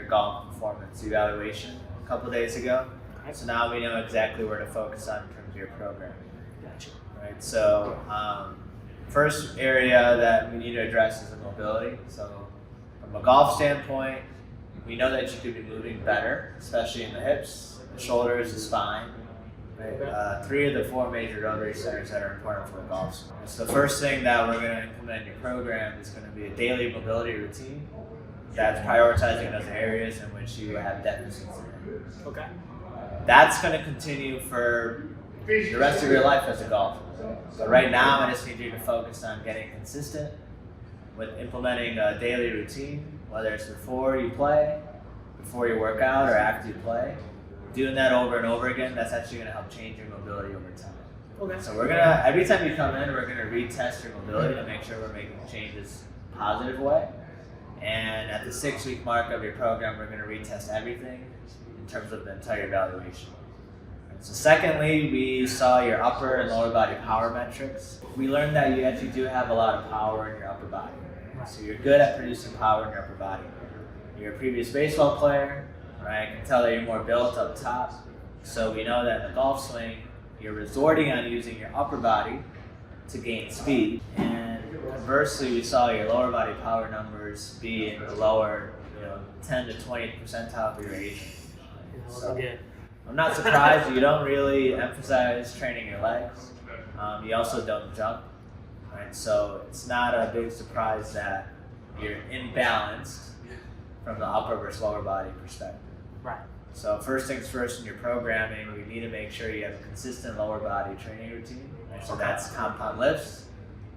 Golf performance evaluation a couple days ago. So now we know exactly where to focus on in terms of your programming. Gotcha. Right. So first area that we need to address is the mobility. So from a golf standpoint, we know that you could be moving better, especially in the hips, the shoulders, the spine. Right? 3 of the 4 major rotary centers that are important for a golf swing. So the first thing that we're going to implement in your program is going to be a daily mobility routine that's prioritizing those areas in which you have deficits in. Okay. That's going to continue for the rest of your life as a golfer. So right now, I just need you to focus on getting consistent with implementing a daily routine, whether it's before you play, before you work out, or after you play. Doing that over and over again, that's actually going to help change your mobility over time. Okay. So we're gonna, every time you come in, we're going to retest your mobility to make sure we're making changes positive way. And at the 6-week mark of your program, we're going to retest everything in terms of the entire evaluation. So secondly, we saw your upper and lower body power metrics. We learned that you actually do have a lot of power in your upper body. So you're good at producing power in your upper body. You're a previous baseball player, right? I can tell that you're more built up top. So we know that in the golf swing, you're resorting on using your upper body to gain speed. And conversely, we saw your lower body power numbers be in the lower, 10 to 20 percentile of your aging. So I'm not surprised you don't really emphasize training your legs. You also don't jump, right? So it's not a big surprise that you're imbalanced from the upper versus lower body perspective. Right. So first things first in your programming, we need to make sure you have a consistent lower body training routine. Right? So that's compound lifts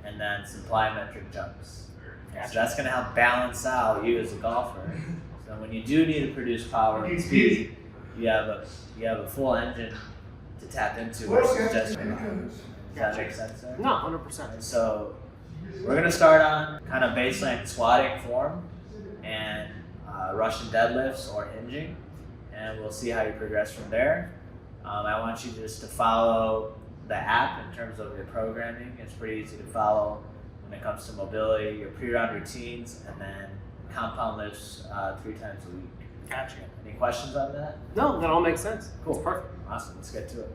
and then some plyometric jumps. Gotcha. So that's going to help balance out you as a golfer. So when you do need to produce power and speed, you have a full engine to tap into versus just your body. Does that make sense there? No, 100%. And so we're going to start on kind of baseline squatting form and Russian deadlifts or hinging, and we'll see how you progress from there. I want you just to follow the app in terms of your programming. It's pretty easy to follow when it comes to mobility, your pre-round routines, and then compound lifts 3 times a week. Gotcha. Any questions on that? No, that all makes sense. Cool. That's perfect. Awesome. Let's get to it.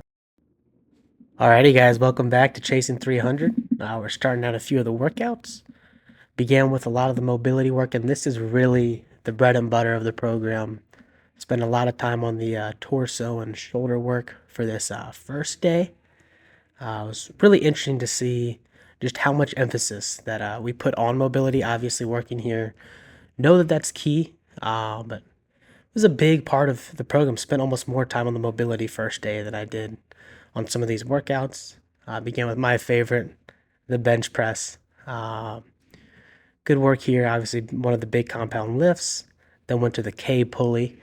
Alrighty, guys. Welcome back to Chasing 300. We're starting out a few of the workouts. Began with a lot of the mobility work, and this is really the bread and butter of the program. Spent a lot of time on the torso and shoulder work for this first day. It was really interesting to see just how much emphasis that we put on mobility. Obviously, working here, know that that's key, but it was a big part of the program. Spent almost more time on the mobility first day than I did on some of these workouts. Began with my favorite, the bench press. Good work here. Obviously, one of the big compound lifts. Then went to the K pulley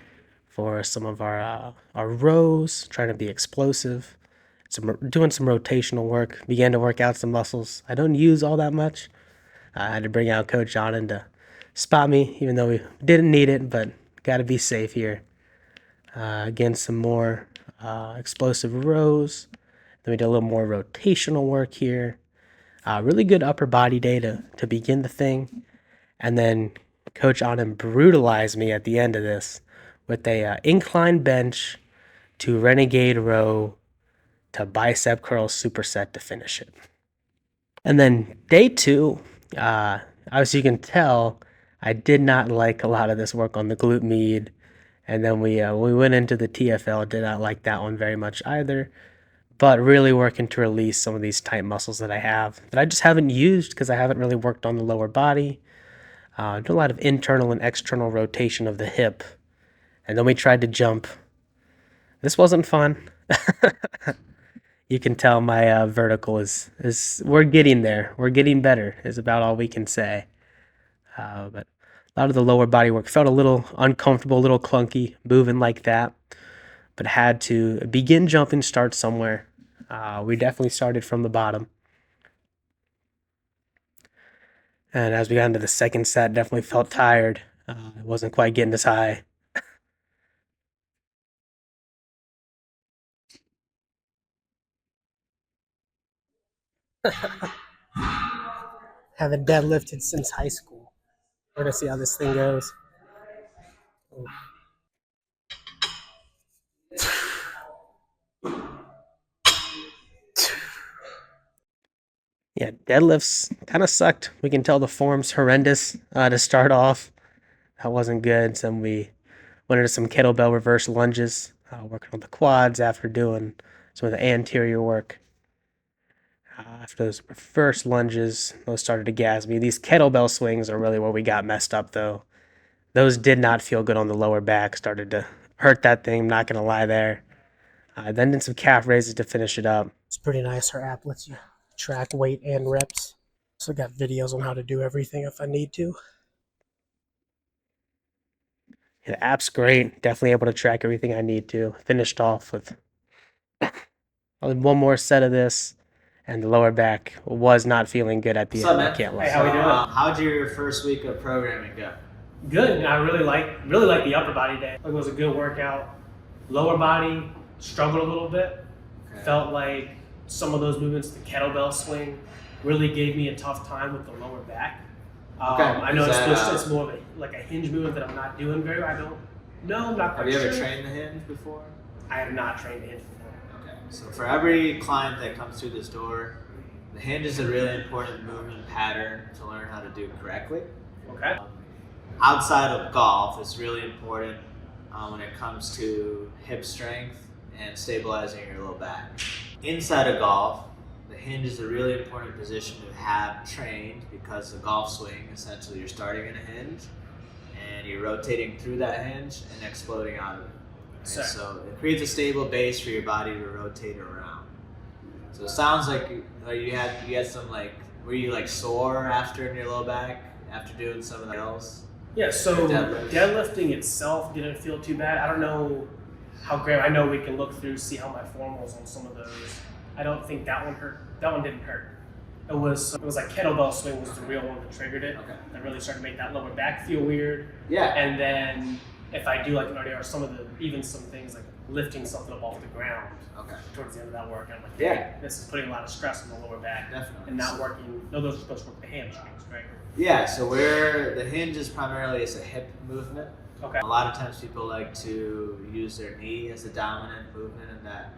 for some of our rows, trying to be explosive. Doing some rotational work. Began to work out some muscles I don't use all that much. I had to bring out Coach Aanand to spot me, even though we didn't need it, but got to be safe here. Again, some more explosive rows. Then we did a little more rotational work here. Really good upper body day to begin the thing. And then Coach Aanand brutalized me at the end of this with a incline bench to renegade row to bicep curl superset to finish it. And then day 2, obviously you can tell I did not like a lot of this work on the glute med. And then we went into the TFL, did not like that one very much either. But really working to release some of these tight muscles that I have that I just haven't used because I haven't really worked on the lower body. Do a lot of internal and external rotation of the hip. And then we tried to jump. This wasn't fun. You can tell my vertical is we're getting there. We're getting better is about all we can say. But a lot of the lower body work felt a little uncomfortable, a little clunky, moving like that. But had to begin jumping, start somewhere. We definitely started from the bottom. And as we got into the second set, definitely felt tired. It wasn't quite getting as high. Haven't deadlifted since high school. We're gonna see how this thing goes. Yeah, deadlifts kind of sucked. We can tell the form's horrendous to start off. That wasn't good. So we went into some kettlebell reverse lunges, working on the quads after doing some of the anterior work. After those reverse lunges, those started to gas me. These kettlebell swings are really where we got messed up, though. Those did not feel good on the lower back. Started to hurt that thing, not going to lie there. Then did some calf raises to finish it up. It's pretty nice. Her app lets you track weight and reps. So got videos on how to do everything if I need to. Yeah, the app's great. Definitely able to track everything I need to. Finished off with one more set of this, and the lower back was not feeling good at the What's end. up, man? I can't lie. Hey, how we doing? How'd your first week of programming go? Good. I really like the upper body day. It was a good workout. Lower body struggled a little bit. Okay. Felt like some of those movements, the kettlebell swing, really gave me a tough time with the lower back. I know it's more of a hinge movement that I'm not doing very well. I'm not Have quite you sure. ever trained the hinge before? I have not trained the hinge before. Okay. So for every client that comes through this door, the hinge is a really important movement pattern to learn how to do correctly. Okay. Outside of golf, it's really important when it comes to hip strength and stabilizing your low back. Inside of golf, the hinge is a really important position to have trained because the golf swing, essentially you're starting in a hinge and you're rotating through that hinge and exploding out of it. Right? So it creates a stable base for your body to rotate around. So it sounds like you had some were you sore after in your low back after doing some of the else? Yeah, so deadlifting itself didn't feel too bad. I don't know how great. I know we can look through, see how my form was on some of those. I don't think that one hurt. That one didn't hurt. It was like kettlebell swing was the real one that triggered it. Okay. That really started to make that lower back feel weird. Yeah. And then if I do like an RDR, even some things like lifting something up off the ground. Okay. Towards the end of that work, I'm like, Yeah. this is putting a lot of stress on the lower back. Definitely. And not working. No, those are supposed to work the hamstrings, right? Yeah, so where the hinge is primarily is a hip movement. Okay. A lot of times people like to use their knee as the dominant movement in that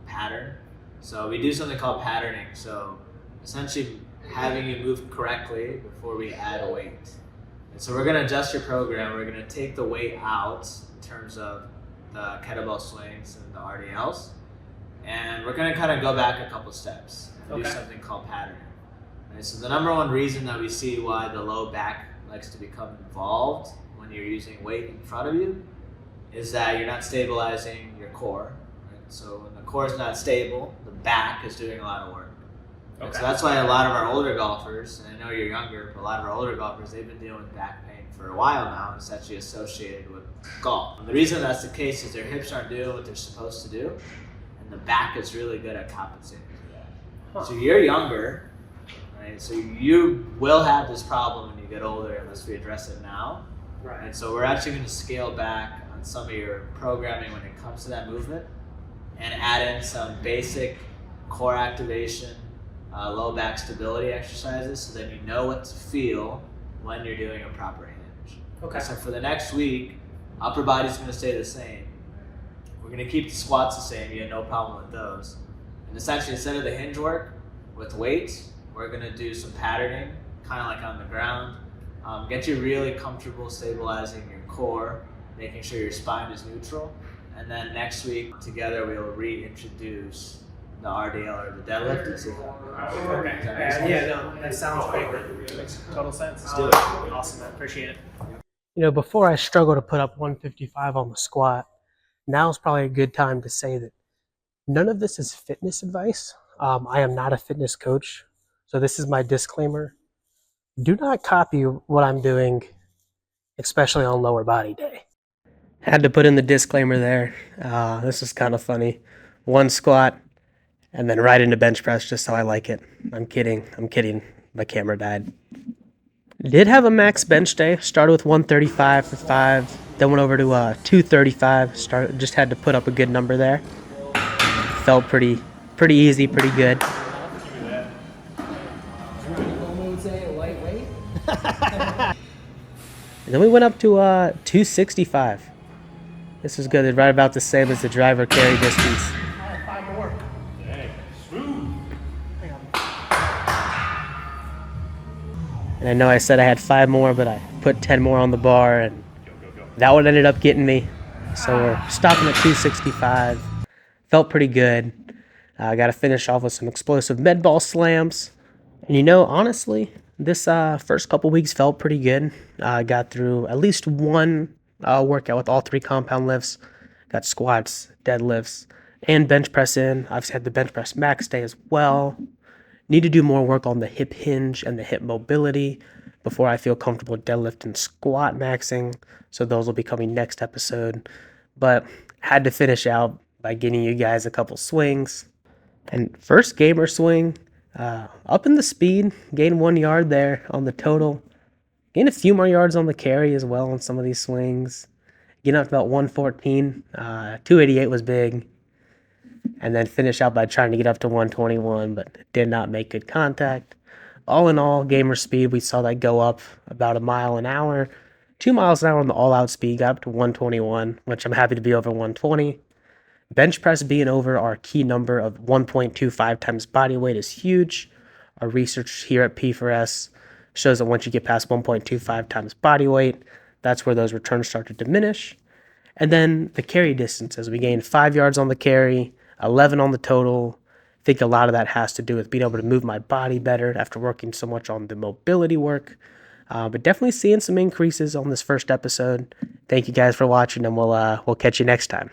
pattern. So we do something called patterning. So essentially having you move correctly before we add a weight. And so we're going to adjust your program. We're going to take the weight out in terms of the kettlebell swings and the RDLs. And we're going to kind of go back a couple steps and do something called patterning. Right, so the number one reason that we see why the low back likes to become involved when you're using weight in front of you is that you're not stabilizing your core. Right? So when the core is not stable, the back is doing a lot of work. Right? So that's why a lot of our older golfers, and I know you're younger, but a lot of our older golfers, they've been dealing with back pain for a while now, and it's actually associated with golf. And the reason that's the case is their hips aren't doing what they're supposed to do, and the back is really good at compensating for that. So you're younger. Right? So you will have this problem when you get older unless we address it now. Right. And so we're actually going to scale back on some of your programming when it comes to that movement and add in some basic core activation, low back stability exercises so that you know what to feel when you're doing a proper hinge. Okay. So for the next week, upper body's going to stay the same. We're going to keep the squats the same. You have no problem with those. And essentially, instead of the hinge work with weights, we're going to do some patterning, kind of like on the ground. Get you really comfortable stabilizing your core, making sure your spine is neutral. And then next week, together, we'll reintroduce the RDL or the deadlift and see how. Okay. That sounds great. That makes total sense. Let's do it. Awesome, man. Appreciate it. Before I struggle to put up 155 on the squat, now is probably a good time to say that none of this is fitness advice. I am not a fitness coach. So this is my disclaimer. Do not copy what I'm doing, especially on lower body day. Had to put in the disclaimer there. This is kind of funny. One squat and then right into bench press just how I like it. I'm kidding. My camera died. Did have a max bench day. Started with 135 for 5. Then went over to 235. Just had to put up a good number there. Felt pretty easy, pretty good. Then we went up to 265. This was good. Right about the same as the driver carry distance. I had 5 more. Dang, smooth. And I know I said I had 5 more, but I put 10 more on the bar, and that one ended up getting me. So we're stopping at 265. Felt pretty good. I got to finish off with some explosive med ball slams. And you know, honestly, this first couple weeks felt pretty good. I got through at least one workout with all 3 compound lifts. Got squats, deadlifts, and bench press in. I've had the bench press max day as well. Need to do more work on the hip hinge and the hip mobility before I feel comfortable deadlift and squat maxing. So those will be coming next episode. But had to finish out by getting you guys a couple swings. And first gamer swing, up in the speed, gained 1 yard there on the total. Gained a few more yards on the carry as well on some of these swings. Getting up to about 114. 288 was big. And then finish out by trying to get up to 121, but did not make good contact. All in all, gamer speed, we saw that go up about 1 mile an hour. 2 miles an hour on the all-out speed, got up to 121, which I'm happy to be over 120. Bench press being over our key number of 1.25 times body weight is huge. Our research here at P4S shows that once you get past 1.25 times body weight, that's where those returns start to diminish. And then the carry distances. We gained 5 yards on the carry, 11 on the total. I think a lot of that has to do with being able to move my body better after working so much on the mobility work. But definitely seeing some increases on this first episode. Thank you guys for watching, and we'll catch you next time.